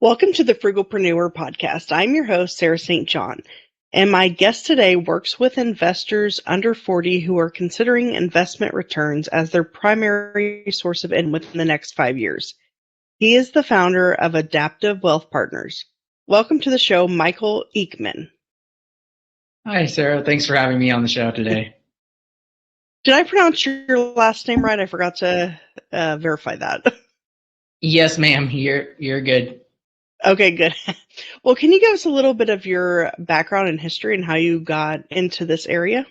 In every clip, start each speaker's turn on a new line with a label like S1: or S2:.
S1: Welcome to the Frugalpreneur podcast. I'm your host, Sarah St. John, and my guest today works with investors under 40 who are considering investment returns as their primary source of income within the next 5 years. He is the founder of Adaptive Wealth Partners. Welcome to the show, Michael Eakman.
S2: Hi, Sarah. Thanks for having me on the show today.
S1: Did I pronounce your last name right? I forgot to verify that.
S2: Yes, ma'am. You're good.
S1: Okay, good. Well, can you give us a little bit of your background and history and how you got into this area?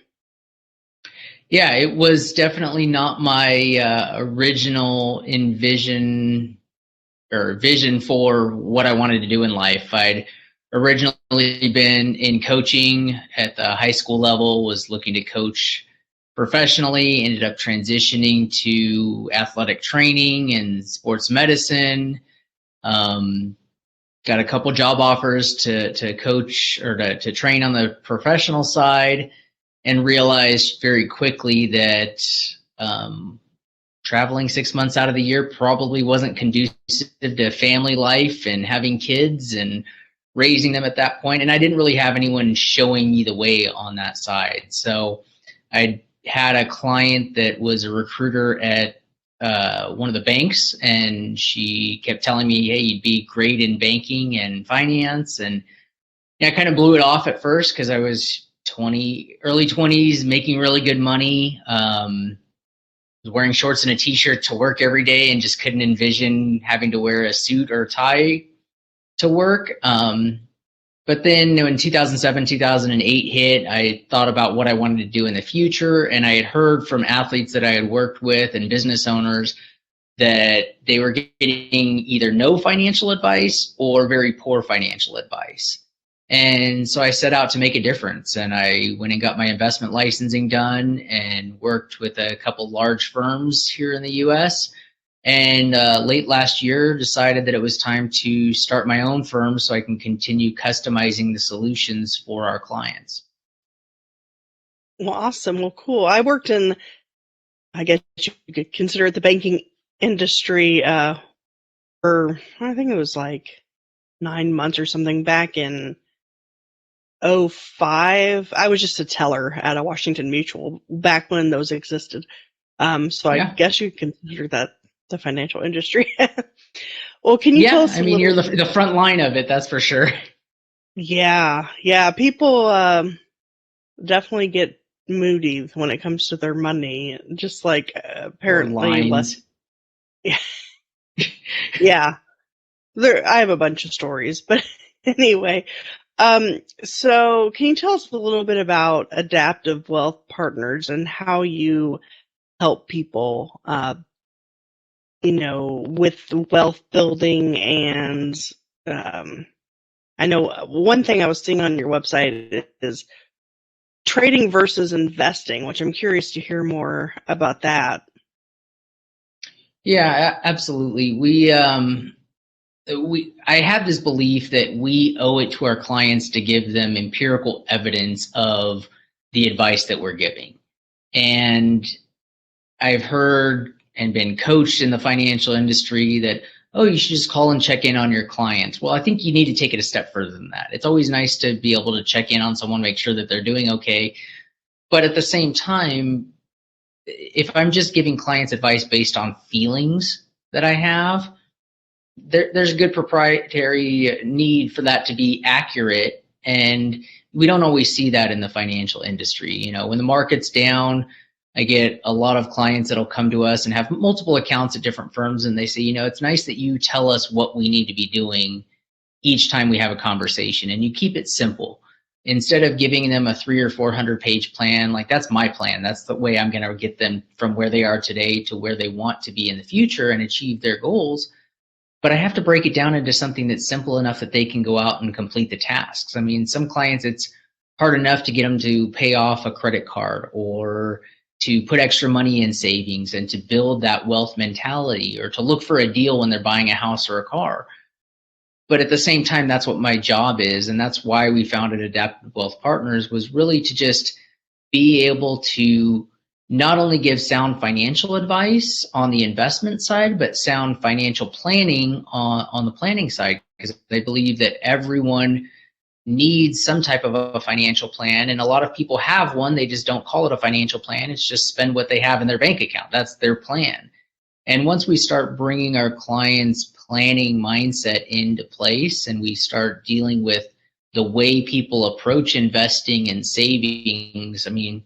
S2: Yeah, it was definitely not my original vision for what I wanted to do in life. I'd originally been in coaching at the high school level, was looking to coach professionally, ended up transitioning to athletic training and sports medicine. Got a couple job offers to coach or to train on the professional side, and realized very quickly that traveling 6 months out of the year probably wasn't conducive to family life and having kids and raising them at that point. And I didn't really have anyone showing me the way on that side. So I had a client that was a recruiter at one of the banks, and she kept telling me, hey, you'd be great in banking and finance. And I kind of blew it off at first because I was early 20s, making really good money. Was wearing shorts and a t-shirt to work every day and just couldn't envision having to wear a suit or tie to work. But then when 2007, 2008 hit, I thought about what I wanted to do in the future. And I had heard from athletes that I had worked with and business owners that they were getting either no financial advice or very poor financial advice. And so I set out to make a difference. And I went and got my investment licensing done and worked with a couple large firms here in the US. And late last year, decided that it was time to start my own firm so I can continue customizing the solutions for our clients.
S1: Well, awesome. Well, cool. I worked in, I guess you could consider it the banking industry for, I think it was like 9 months or something back in 2005. I was just a teller at a Washington Mutual back when those existed. So I guess you could consider that the financial industry. Well, can you tell us?
S2: You're the front line of it, that's for sure.
S1: Yeah. People definitely get moody when it comes to their money. Just like apparently less. Yeah. Yeah. I have a bunch of stories, but anyway. So can you tell us a little bit about Adaptive Wealth Partners and how you help people with wealth building? And I know one thing I was seeing on your website is trading versus investing, which I'm curious to hear more about that.
S2: Yeah, absolutely. I have this belief that we owe it to our clients to give them empirical evidence of the advice that we're giving. And I've heard and been coached in the financial industry that, oh, you should just call and check in on your clients. Well, I think you need to take it a step further than that. It's always nice to be able to check in on someone, make sure that they're doing okay. But at the same time, if I'm just giving clients advice based on feelings that I have, there's a good proprietary need for that to be accurate. And we don't always see that in the financial industry. When the market's down, I get a lot of clients that'll come to us and have multiple accounts at different firms, and they say, it's nice that you tell us what we need to be doing each time we have a conversation, and you keep it simple. Instead of giving them a 300 or 400 page plan, like that's my plan. That's the way I'm going to get them from where they are today to where they want to be in the future and achieve their goals. But I have to break it down into something that's simple enough that they can go out and complete the tasks. I mean, some clients, it's hard enough to get them to pay off a credit card or to put extra money in savings and to build that wealth mentality, or to look for a deal when they're buying a house or a car. But at the same time, that's what my job is. And that's why we founded Adaptive Wealth Partners, was really to just be able to not only give sound financial advice on the investment side, but sound financial planning on the planning side, because I believe that everyone needs some type of a financial plan, and a lot of people have one. They just don't call it a financial plan. It's just spend what they have in their bank account. That's their plan. And once we start bringing our clients' planning mindset into place, and we start dealing with the way people approach investing and savings, I mean,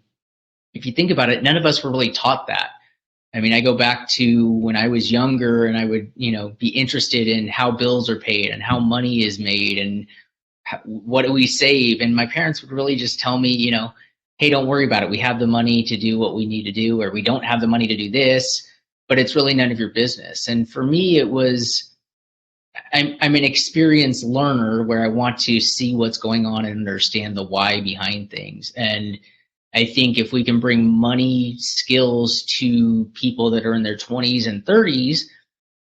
S2: if you think about it, none of us were really taught that. I mean, I go back to when I was younger, and I would, be interested in how bills are paid and how money is made and what do we save. And my parents would really just tell me, hey, don't worry about it. We have the money to do what we need to do, or we don't have the money to do this, but it's really none of your business. And for me, it was, I'm an experienced learner where I want to see what's going on and understand the why behind things. And I think if we can bring money skills to people that are in their 20s and 30s,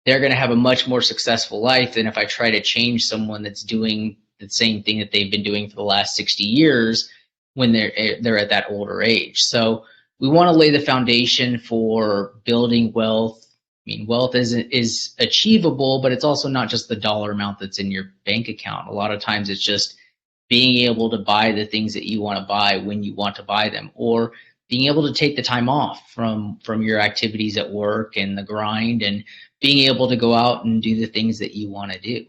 S2: they're going to have a much more successful life than if I try to change someone that's doing the same thing that they've been doing for the last 60 years when they're at that older age. So we want to lay the foundation for building wealth. I mean, wealth is achievable, but it's also not just the dollar amount that's in your bank account. A lot of times it's just being able to buy the things that you want to buy when you want to buy them, or being able to take the time off from your activities at work and the grind, and being able to go out and do the things that you want to do.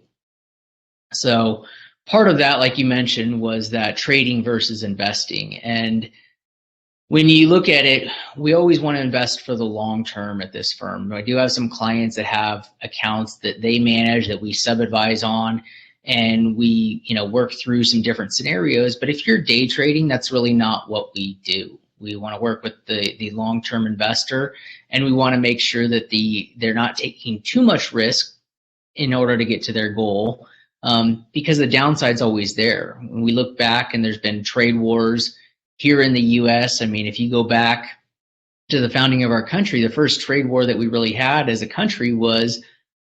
S2: So part of that, like you mentioned, was that trading versus investing. And when you look at it, we always want to invest for the long term at this firm. I do have some clients that have accounts that they manage that we sub-advise on, and we work through some different scenarios. But if you're day trading, that's really not what we do. We want to work with the long-term investor, and we want to make sure that they're not taking too much risk in order to get to their goal, because the downside's always there. When we look back, and there's been trade wars here in the US, I mean, if you go back to the founding of our country, the first trade war that we really had as a country was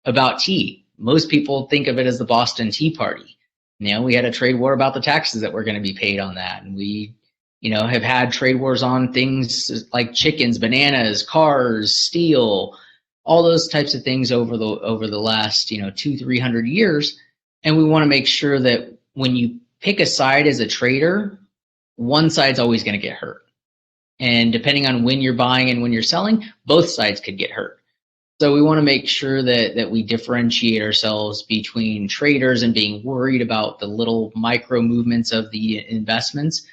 S2: about tea. Most people think of it as the Boston Tea Party. We had a trade war about the taxes that were going to be paid on that. And we, have had trade wars on things like chickens, bananas, cars, steel, all those types of things over the last, 200-300 years. And we want to make sure that when you pick a side as a trader, one side's always going to get hurt. And depending on when you're buying and when you're selling, both sides could get hurt. So we want to make sure that we differentiate ourselves between traders and being worried about the little micro movements of the investments.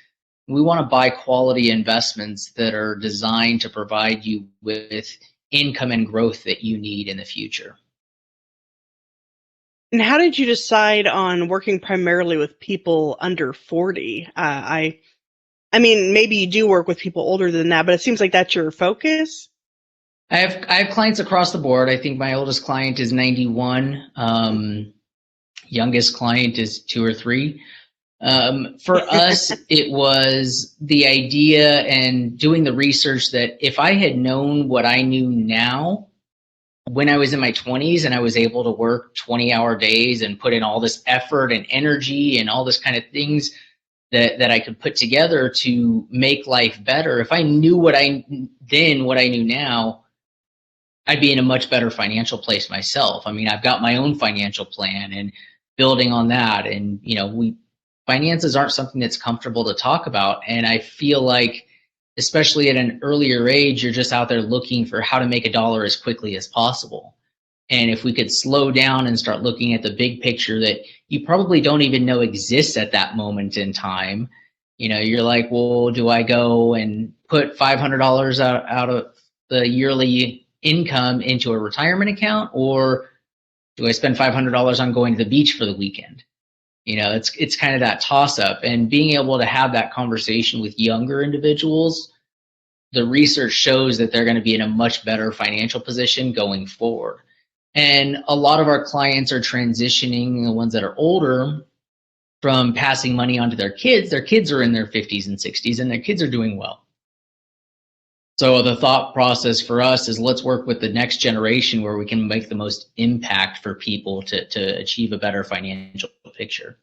S2: We want to buy quality investments that are designed to provide you with income and growth that you need in the future.
S1: And how did you decide on working primarily with people under 40? I mean, maybe you do work with people older than that, but it seems like that's your focus.
S2: I have clients across the board. I think my oldest client is 91. Youngest client is 2 or 3. For us, it was the idea and doing the research that if I had known what I knew now when I was in my 20s, and I was able to work 20-hour days and put in all this effort and energy and all this kind of things that I could put together to make life better, if I knew what I knew now, I'd be in a much better financial place myself. I mean, I've got my own financial plan and building on that. And, finances aren't something that's comfortable to talk about. And I feel like, especially at an earlier age, you're just out there looking for how to make a dollar as quickly as possible. And if we could slow down and start looking at the big picture that you probably don't even know exists at that moment in time, you're like, well, do I go and put $500 out of the yearly income into a retirement account, or do I spend $500 on going to the beach for the weekend? It's kind of that toss up. And being able to have that conversation with younger individuals, the research shows that they're going to be in a much better financial position going forward. And a lot of our clients are transitioning, the ones that are older, from passing money on to their kids. Their kids are in their 50s and 60s, and their kids are doing well. So the thought process for us is, let's work with the next generation where we can make the most impact for people to achieve a better financial picture.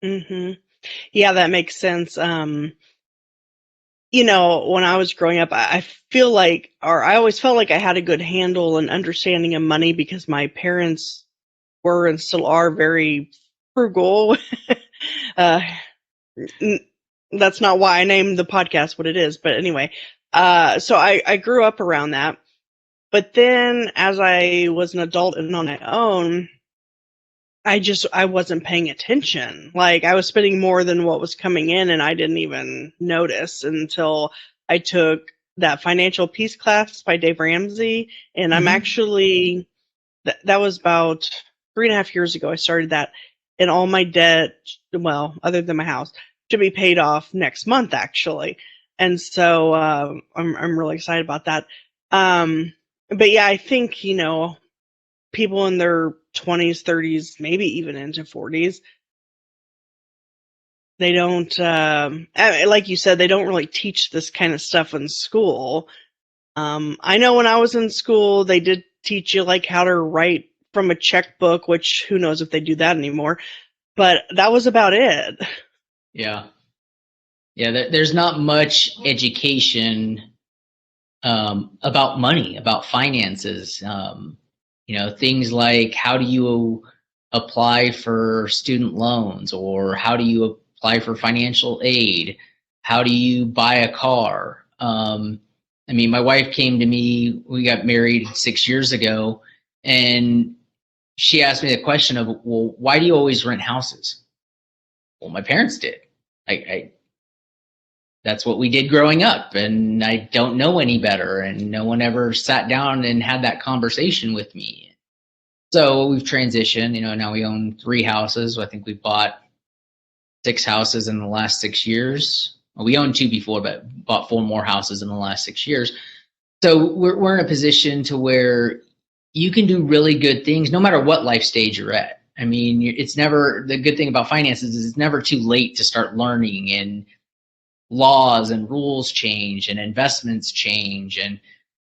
S1: Mm-hmm. Yeah, that makes sense. when I was growing up, I feel like, or I always felt like I had a good handle and understanding of money because my parents were and still are very frugal. uh, that's not why I named the podcast what it is, but anyway, so I grew up around that. But then as I was an adult and on my own, I wasn't paying attention. Like I was spending more than what was coming in and I didn't even notice until I took that financial peace class by Dave Ramsey. And I'm actually, that was about 3.5 years ago. I started that, and all my debt, well, other than my house, should be paid off next month actually. And so I'm really excited about that. But yeah, I think, people in their 20s, 30s, maybe even into 40s, they don't, like you said, they don't really teach this kind of stuff in school. I know when I was in school, they did teach you like how to write from a checkbook, which who knows if they do that anymore, but that was about it.
S2: Yeah. Yeah, there's not much education about money, about finances. Things like how do you apply for student loans, or how do you apply for financial aid? How do you buy a car? My wife came to me, we got married 6 years ago, and she asked me the question of, well, why do you always rent houses? Well, my parents did. I that's what we did growing up, and I don't know any better, and no one ever sat down and had that conversation with me. So we've transitioned, now we own 3 houses. I think we bought 6 houses in the last 6 years. Well, we owned 2 before, but bought 4 more houses in the last 6 years. So we're in a position to where you can do really good things no matter what life stage you're at. It's never, the good thing about finances is it's never too late to start learning, and laws and rules change and investments change, and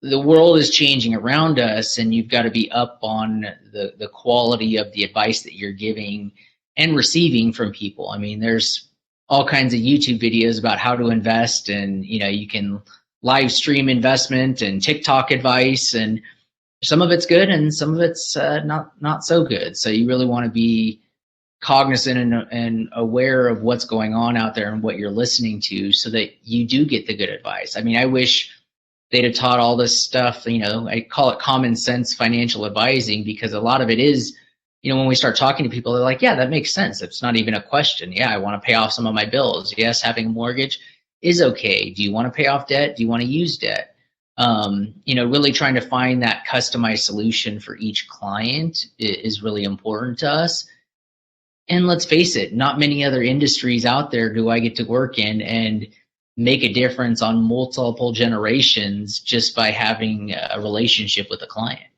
S2: the world is changing around us, and you've got to be up on the quality of the advice that you're giving and receiving from people. There's all kinds of YouTube videos about how to invest, and you can live stream investment and TikTok advice, and some of it's good and some of it's not so good. So you really want to be cognizant and aware of what's going on out there and what you're listening to, so that you do get the good advice. I wish they'd have taught all this stuff. I call it common sense financial advising, because a lot of it is, when we start talking to people, they're like, yeah, that makes sense. It's not even a question. Yeah, I want to pay off some of my bills. Yes, having a mortgage is okay. Do you want to pay off debt? Do you want to use debt? Really trying to find that customized solution for each client is really important to us. And let's face it, not many other industries out there do I get to work in and make a difference on multiple generations just by having a relationship with a client.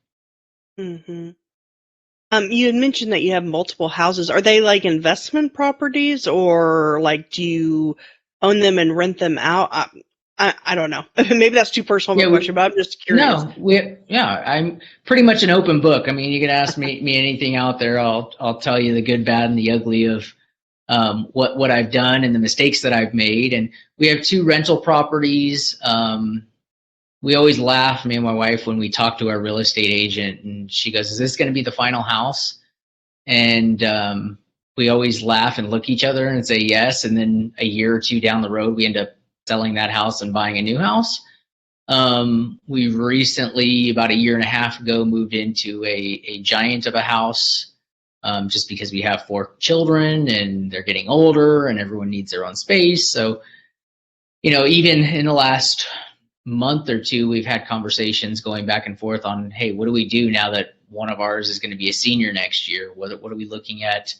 S1: Mm-hmm. You had mentioned that you have multiple houses. Are they like investment properties, or like do you own them and rent them out? I don't know. Maybe that's too personal of a question, but I'm just curious.
S2: I'm pretty much an open book. You can ask me anything out there. I'll tell you the good, bad, and the ugly of what I've done and the mistakes that I've made. And we have 2 rental properties. We always laugh, me and my wife, when we talk to our real estate agent, and she goes, "Is this going to be the final house?" And we always laugh and look at each other and say yes. And then a year or 2 down the road, we end up selling that house and buying a new house. We've recently, about a year and a half ago, moved into a giant of a house, just because we have 4 children and they're getting older and everyone needs their own space. So, even in the last month or 2, we've had conversations going back and forth on, hey, what do we do now that one of ours is going to be a senior next year? What are we looking at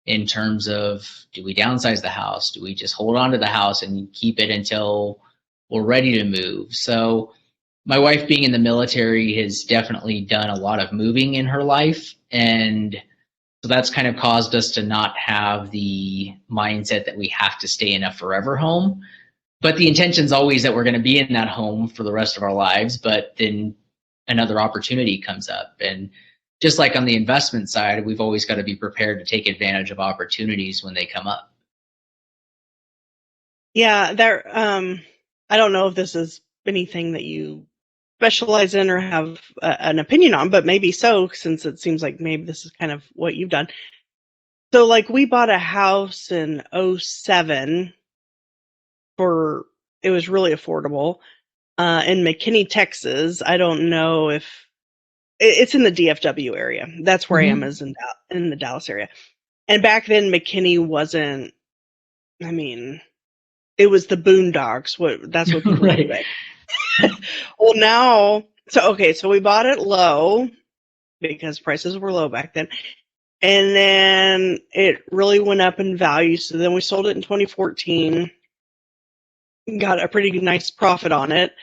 S2: in terms of, do we downsize the house? Do we just hold on to the house and keep it until we're ready to move? So my wife, being in the military, has definitely done a lot of moving in her life. And so that's kind of caused us to not have the mindset that we have to stay in a forever home. But the intention is always that we're going to be in that home for the rest of our lives, but then another opportunity comes up. And just like on the investment side, we've always got to be prepared to take advantage of opportunities when they come up.
S1: Yeah, I don't know if this is anything that you specialize in or have an opinion on, but maybe so, since it seems like maybe this is kind of what you've done. So, like, we bought a house in 07 for, it was really affordable, in McKinney, Texas. I don't know if it's in the DFW area. That's where I am, is in the Dallas area. And back then, McKinney wasn't, I mean, it was the boondocks. That's what people
S2: Right.
S1: say. Well, now, so we bought it low because prices were low back then. And then it really went up in value. So then we sold it in 2014, got a pretty nice profit on it.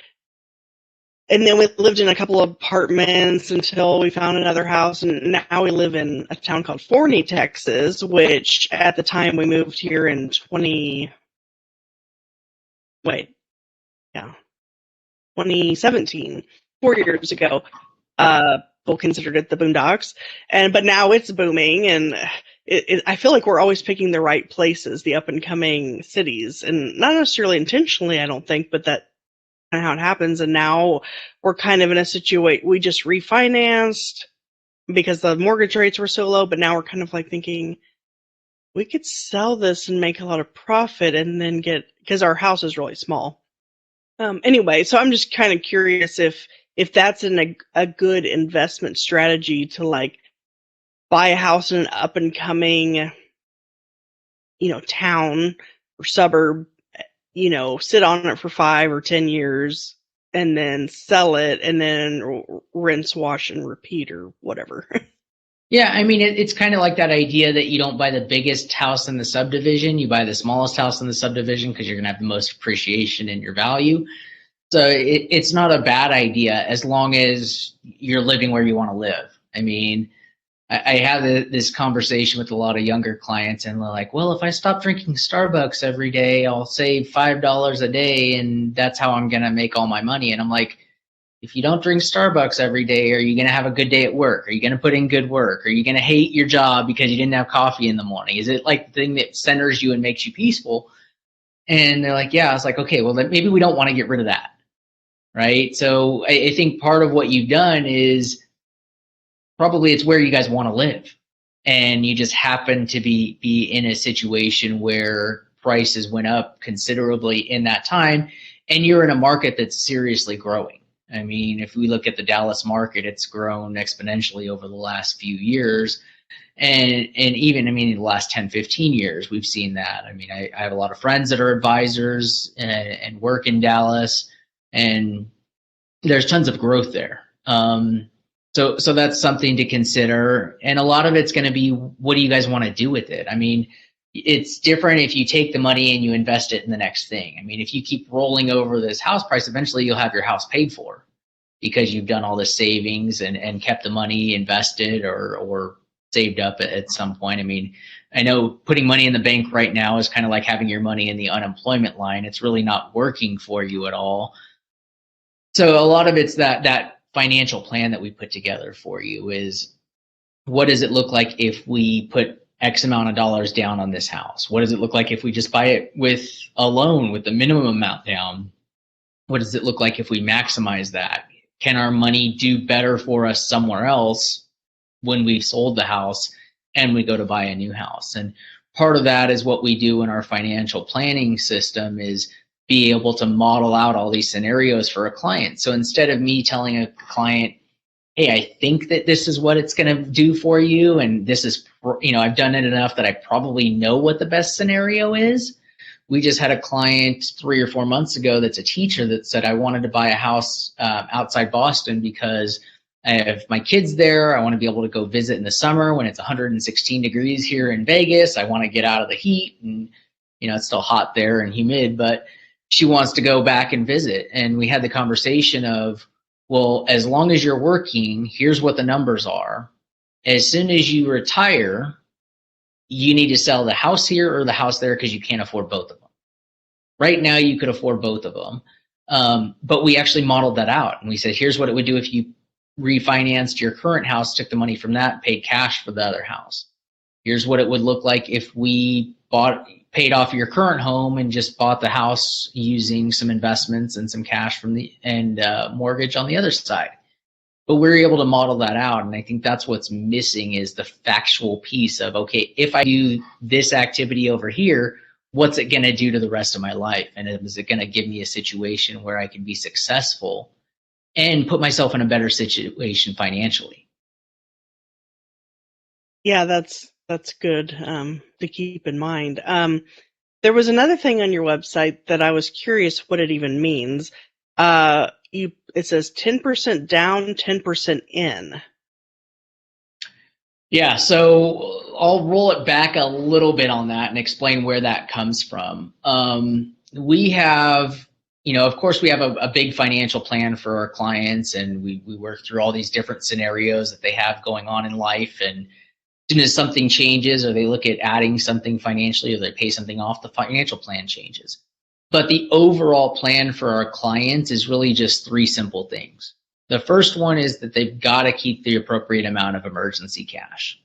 S1: And then we lived in a couple of apartments until we found another house. And now we live in a town called Forney, Texas, which at the time we moved here in 2017, 4 years ago. People considered it the Boondocks, but now it's booming, and I feel like we're always picking the right places, the up and coming cities, and not necessarily intentionally, I don't think, but that's kind of how it happens. And now we're kind of in a situation, we just refinanced because the mortgage rates were so low, but now we're kind of like thinking we could sell this and make a lot of profit, and then because our house is really small. Anyway, so I'm just kind of curious if that's a good investment strategy to, like, buy a house in an up and coming, town or suburb, sit on it for 5 or 10 years and then sell it and then rinse, wash, and repeat or whatever.
S2: Yeah, I mean, it's kind of like that idea that you don't buy the biggest house in the subdivision, you buy the smallest house in the subdivision because you're going to have the most appreciation in your value. So it's not a bad idea as long as you're living where you want to live. I mean, I have this conversation with a lot of younger clients, and they're like, well, if I stop drinking Starbucks every day, I'll save $5 a day, and that's how I'm going to make all my money. And I'm like, if you don't drink Starbucks every day, are you going to have a good day at work? Are you going to put in good work? Are you going to hate your job because you didn't have coffee in the morning? Is it like the thing that centers you and makes you peaceful? And they're like, yeah. I was like, okay, well, then maybe we don't want to get rid of that. Right. So I think part of what you've done is probably it's where you guys want to live. And you just happen to be in a situation where prices went up considerably in that time. And you're in a market that's seriously growing. I mean, if we look at the Dallas market, it's grown exponentially over the last few years. And even, I mean, in the last 10, 15 years, we've seen that. I mean, I have a lot of friends that are advisors and work in Dallas, and there's tons of growth there. So that's something to consider. And a lot of it's going to be, what do you guys want to do with it? I mean, it's different if you take the money and you invest it in the next thing. I mean, if you keep rolling over this house price, eventually you'll have your house paid for because you've done all the savings and kept the money invested or saved up at some point. I mean, I know putting money in the bank right now is kind of like having your money in the unemployment line. It's really not working for you at all. So a lot of it's that financial plan that we put together for you is, what does it look like if we put X amount of dollars down on this house? What does it look like if we just buy it with a loan with the minimum amount down? What does it look like if we maximize that? Can our money do better for us somewhere else when we've sold the house and we go to buy a new house? And part of that is what we do in our financial planning system is be able to model out all these scenarios for a client. So instead of me telling a client, hey, I think that this is what it's going to do for you, and this is, I've done it enough that I probably know what the best scenario is. We just had a client 3 or 4 months ago that's a teacher that said, I wanted to buy a house outside Boston because I have my kids there. I want to be able to go visit in the summer when it's 116 degrees here in Vegas. I want to get out of the heat, and it's still hot there and humid, but she wants to go back and visit. And we had the conversation of, well, as long as you're working, here's what the numbers are. As soon as you retire, you need to sell the house here or the house there because you can't afford both of them. Right now, you could afford both of them. But we actually modeled that out. And we said, here's what it would do if you refinanced your current house, took the money from that, paid cash for the other house. Here's what it would look like if we paid off your current home and just bought the house using some investments and some cash from the mortgage on the other side. But we're able to model that out, and I think that's what's missing is the factual piece of, okay, if I do this activity over here, what's it going to do to the rest of my life? And is it going to give me a situation where I can be successful and put myself in a better situation financially?
S1: Yeah, that's good to keep in mind. There was another thing on your website that I was curious what it even means. It says 10% down, 10% in.
S2: Yeah, so I'll roll it back a little bit on that and explain where that comes from. We have, of course, we have a big financial plan for our clients, and we work through all these different scenarios that they have going on in life. And as soon as something changes, or they look at adding something financially, or they pay something off, the financial plan changes. But the overall plan for our clients is really just three simple things. The first one is that they've got to keep the appropriate amount of emergency cash.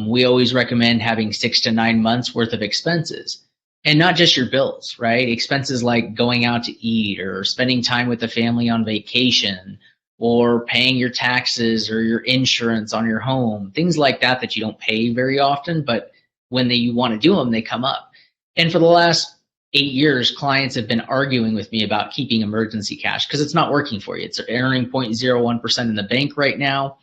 S2: We always recommend having 6 to 9 months worth of expenses, and not just your bills, right? Expenses like going out to eat, or spending time with the family on vacation, or paying your taxes or your insurance on your home, things like that that you don't pay very often, but when you want to do them, they come up. And for the last 8 years, clients have been arguing with me about keeping emergency cash because it's not working for you. It's earning 0.01% in the bank right now.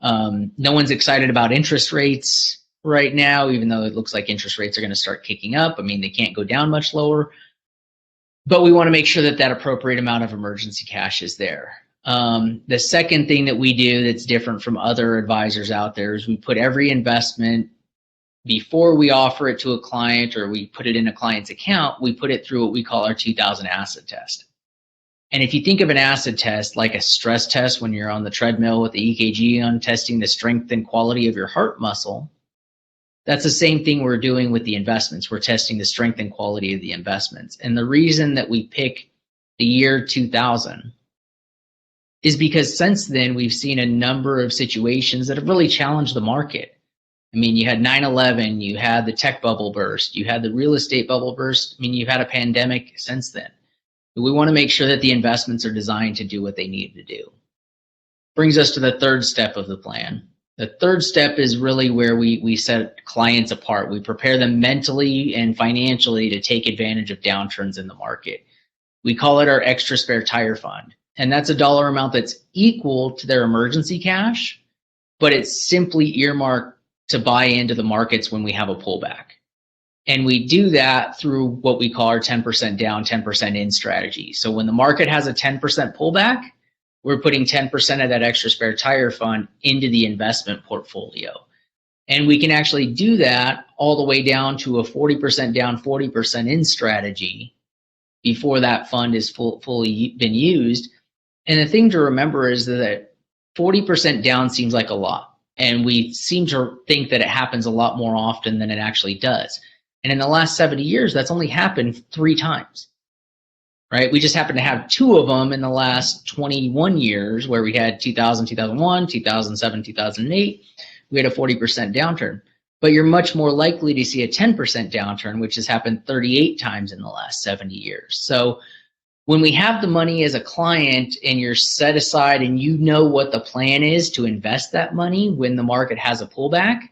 S2: No one's excited about interest rates right now, even though it looks like interest rates are going to start kicking up. I mean, they can't go down much lower, but we want to make sure that that appropriate amount of emergency cash is there. The second thing that we do that's different from other advisors out there is we put every investment, before we offer it to a client or we put it in a client's account, we put it through what we call our 2000 acid test. And if you think of an acid test like a stress test when you're on the treadmill with the EKG on, testing the strength and quality of your heart muscle, that's the same thing we're doing with the investments. We're testing the strength and quality of the investments. And the reason that we pick the year 2000 is because since then we've seen a number of situations that have really challenged the market. I mean, you had 9/11, you had the tech bubble burst, you had the real estate bubble burst. I mean, you've had a pandemic since then. We want to make sure that the investments are designed to do what they need to do. Brings us to the third step of the plan. The third step is really where we set clients apart. We prepare them mentally and financially to take advantage of downturns in the market. We call it our extra spare tire fund. And that's a dollar amount that's equal to their emergency cash, but it's simply earmarked to buy into the markets when we have a pullback. And we do that through what we call our 10% down, 10% in strategy. So when the market has a 10% pullback, we're putting 10% of that extra spare tire fund into the investment portfolio. And we can actually do that all the way down to a 40% down, 40% in strategy before that fund is fully been used. And the thing to remember is that 40% down seems like a lot. And we seem to think that it happens a lot more often than it actually does. And in the last 70 years, that's only happened 3 times, right? We just happen to have 2 of them in the last 21 years, where we had 2000, 2001, 2007, 2008. We had a 40% downturn. But you're much more likely to see a 10% downturn, which has happened 38 times in the last 70 years. So when we have the money as a client and you're set aside and you know what the plan is to invest that money when the market has a pullback,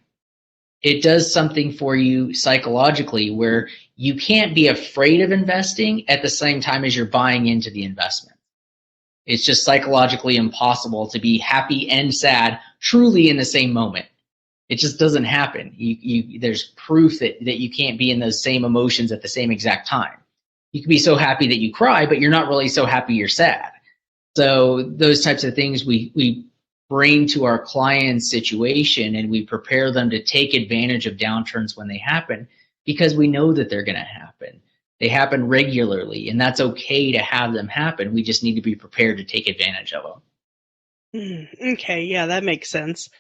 S2: it does something for you psychologically where you can't be afraid of investing at the same time as you're buying into the investment. It's just psychologically impossible to be happy and sad truly in the same moment. It just doesn't happen. There's proof that you can't be in those same emotions at the same exact time. You can be so happy that you cry, but you're not really so happy you're sad. So those types of things we bring to our client's situation, and we prepare them to take advantage of downturns when they happen, because we know that they're going to happen. They happen regularly, and that's okay to have them happen. We just need to be prepared to take advantage of them.
S1: Okay, yeah, that makes sense.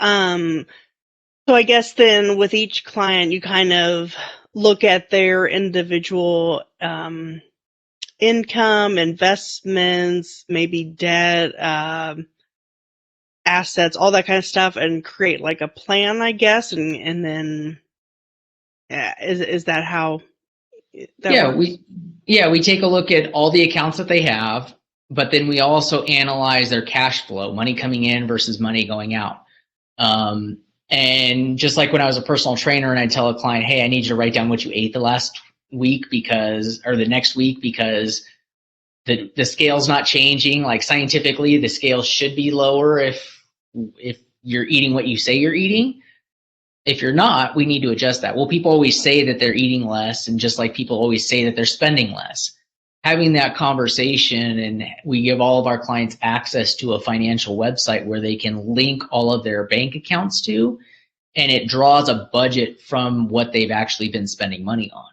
S1: So I guess then with each client, you kind of look at their individual income, investments, maybe debt, assets, all that kind of stuff, and create like a plan, I guess, and then is that how that works?
S2: We take a look at all the accounts that they have, but then we also analyze their cash flow, money coming in versus money going out. And just like when I was a personal trainer and I tell a client, hey, I need you to write down what you ate the last week or the next week, because the scale's not changing. Like scientifically, the scale should be lower if you're eating what you say you're eating. If you're not, we need to adjust that. Well, people always say that they're eating less, and just like people always say that they're spending less. Having that conversation, and we give all of our clients access to a financial website where they can link all of their bank accounts to, and it draws a budget from what they've actually been spending money on.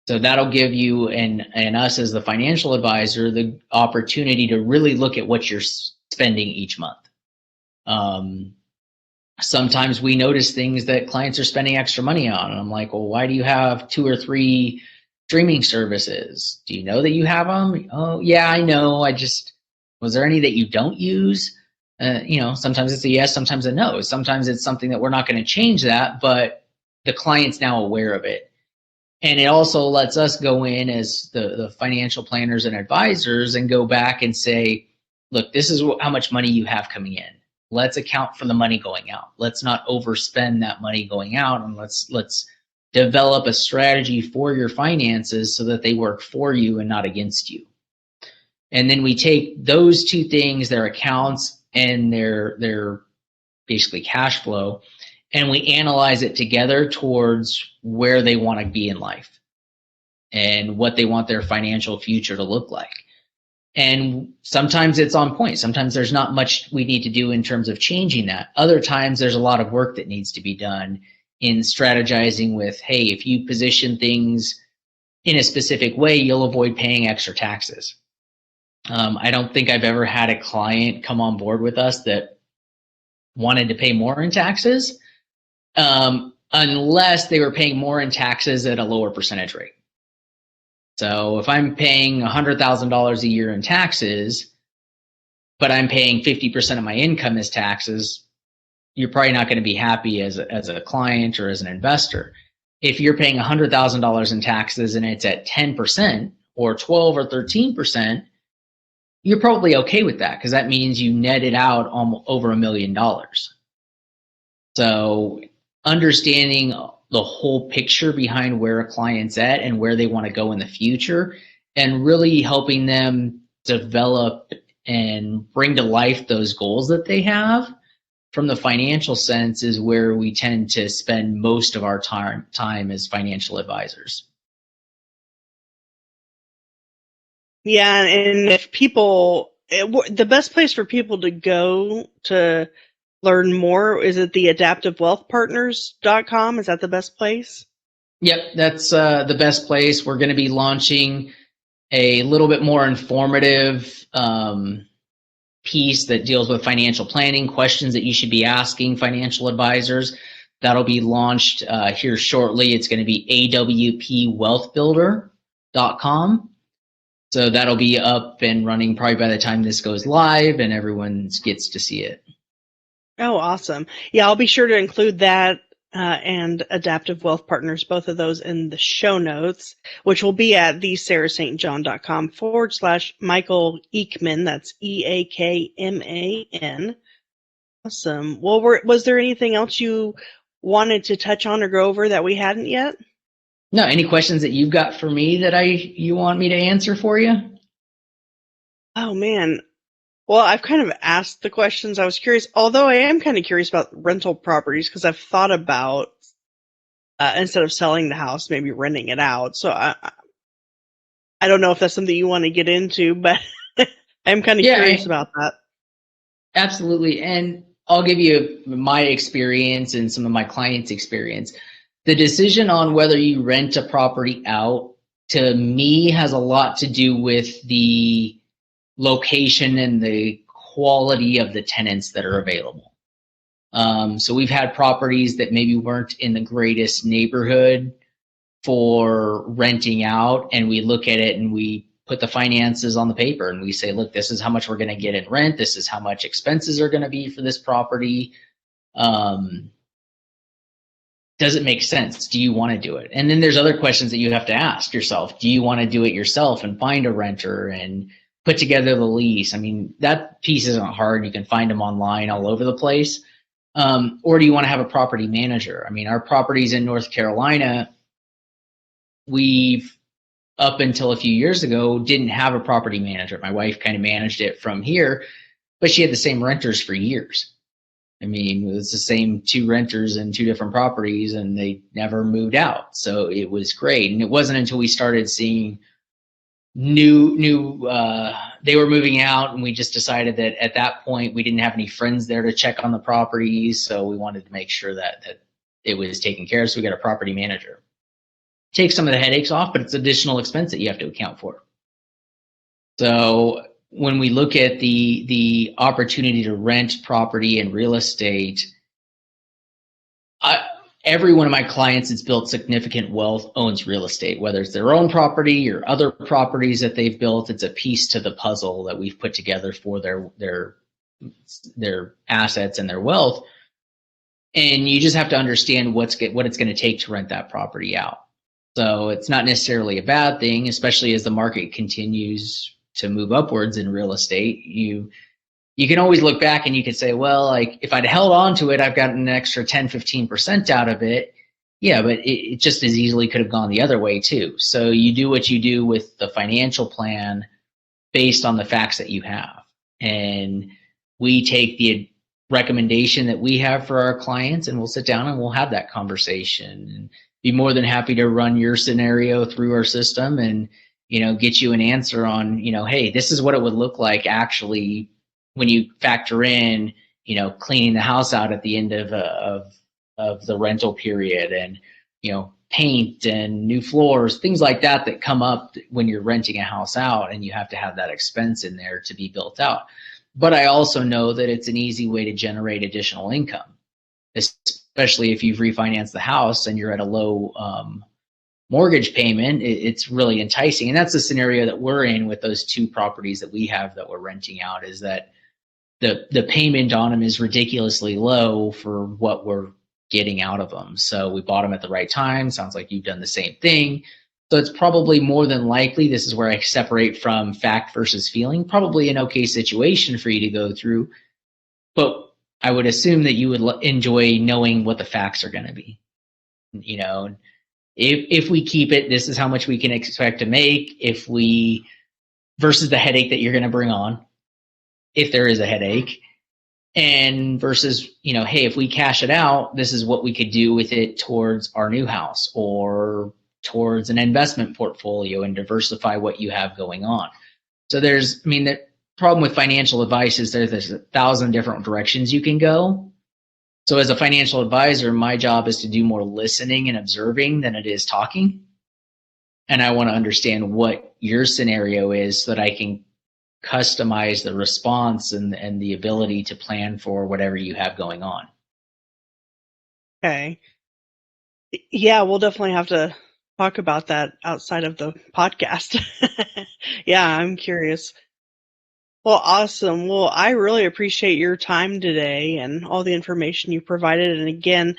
S2: So that'll give you and us as the financial advisor the opportunity to really look at what you're spending each month. Sometimes we notice things that clients are spending extra money on, and I'm like, well, why do you have 2 or 3 streaming services? Do you know that you have them? Oh, yeah, I know. Was there any that you don't use? Sometimes it's a yes, sometimes a no. Sometimes it's something that we're not going to change that, but the client's now aware of it. And it also lets us go in as the financial planners and advisors and go back and say, look, this is how much money you have coming in. Let's account for the money going out. Let's not overspend that money going out, and let's develop a strategy for your finances so that they work for you and not against you. And then we take those two things, their accounts and their basically cash flow, and we analyze it together towards where they want to be in life and what they want their financial future to look like. And sometimes it's on point. Sometimes there's not much we need to do in terms of changing that. Other times there's a lot of work that needs to be done in strategizing with, hey, if you position things in a specific way, you'll avoid paying extra taxes. I don't think I've ever had a client come on board with us that wanted to pay more in taxes, unless they were paying more in taxes at a lower percentage rate. So if I'm paying $100,000 a year in taxes, but I'm paying 50% of my income as taxes, you're probably not going to be happy as a client or as an investor. If you're paying $100,000 in taxes and it's at 10% or 12 or 13%, you're probably okay with that, because that means you netted out over $1 million. So understanding the whole picture behind where a client's at and where they want to go in the future, and really helping them develop and bring to life those goals that they have from the financial sense, is where we tend to spend most of our time as financial advisors.
S1: Yeah, and if the best place for people to go to learn more, is it the adaptivewealthpartners.com? Is that the best place?
S2: Yep, that's the best place. We're going to be launching a little bit more informative piece that deals with financial planning, questions that you should be asking financial advisors. That'll be launched here shortly. It's going to be awpwealthbuilder.com. So that'll be up and running probably by the time this goes live and everyone gets to see it.
S1: Oh, awesome. Yeah, I'll be sure to include that and Adaptive Wealth Partners, both of those in the show notes, which will be at thesarahstjohn.com/Michael Eakman. That's EAKMAN. Awesome. Well, was there anything else you wanted to touch on or go over that we hadn't yet?
S2: No, any questions that you've got for me that you want me to answer for you?
S1: Oh, man. Well, I've kind of asked the questions. I was curious, although I am kind of curious about rental properties, because I've thought about, instead of selling the house, maybe renting it out. So I don't know if that's something you want to get into, but I'm kind of curious about that.
S2: Absolutely. And I'll give you my experience and some of my clients' experience. The decision on whether you rent a property out, to me, has a lot to do with the location and the quality of the tenants that are available. So we've had properties that maybe weren't in the greatest neighborhood for renting out, and we look at it and we put the finances on the paper and we say, look, this is how much we're going to get in rent. This is how much expenses are going to be for this property. Does it make sense? Do you want to do it? And then there's other questions that you have to ask yourself. Do you want to do it yourself and find a renter and put together the lease? I mean, that piece isn't hard. You can find them online all over the place. Or do you want to have a property manager? I mean, our properties in North Carolina, we've up until a few years ago didn't have a property manager. My wife kind of managed it from here, but she had the same renters for years. I mean, it was the same 2 renters in 2 different properties, and they never moved out. So it was great. And it wasn't until we started seeing they were moving out, and we just decided that at that point we didn't have any friends there to check on the properties. So we wanted to make sure that it was taken care of. So we got a property manager. Take some of the headaches off, but it's additional expense that you have to account for. So when we look at the opportunity to rent property and real estate, every one of my clients that's built significant wealth owns real estate, whether it's their own property or other properties that they've built. It's a piece to the puzzle that we've put together for their assets and their wealth. And you just have to understand what it's going to take to rent that property out. So it's not necessarily a bad thing, especially as the market continues to move upwards in real estate. You can always look back and you can say, well, like if I'd held on to it, I've gotten an extra 10-15% out of it. Yeah, but it just as easily could have gone the other way too. So you do what you do with the financial plan based on the facts that you have. And we take the recommendation that we have for our clients, and we'll sit down and we'll have that conversation and be more than happy to run your scenario through our system and, get you an answer on, hey, this is what it would look like actually when you factor in, cleaning the house out at the end of the rental period, and, paint and new floors, things like that come up when you're renting a house out, and you have to have that expense in there to be built out. But I also know that it's an easy way to generate additional income, especially if you've refinanced the house and you're at a low mortgage payment. It's really enticing. And that's the scenario that we're in with those 2 properties that we have that we're renting out, is that the payment on them is ridiculously low for what we're getting out of them. So we bought them at the right time. Sounds like you've done the same thing. So it's probably more than likely, this is where I separate from fact versus feeling, probably an okay situation for you to go through. But I would assume that you would enjoy knowing what the facts are going to be. If we keep it, this is how much we can expect to make. Versus the headache that you're going to bring on, if there is a headache, and versus, hey, if we cash it out, this is what we could do with it towards our new house or towards an investment portfolio and diversify what you have going on. So the problem with financial advice is there's 1,000 different directions you can go. So as a financial advisor, my job is to do more listening and observing than it is talking. And I want to understand what your scenario is so that I can customize the response and the ability to plan for whatever you have going on.
S1: Okay. Yeah, we'll definitely have to talk about that outside of the podcast. Yeah, I'm curious. Well, awesome. Well, I really appreciate your time today and all the information you provided. And again,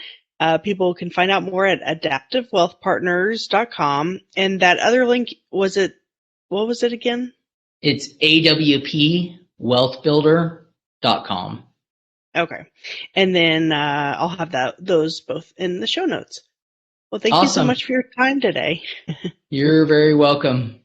S1: people can find out more at adaptivewealthpartners.com. And that other link, what was it again?
S2: It's awpwealthbuilder.com.
S1: Okay. And then I'll have those both in the show notes. Well, thank you so much for your time today.
S2: You're very welcome.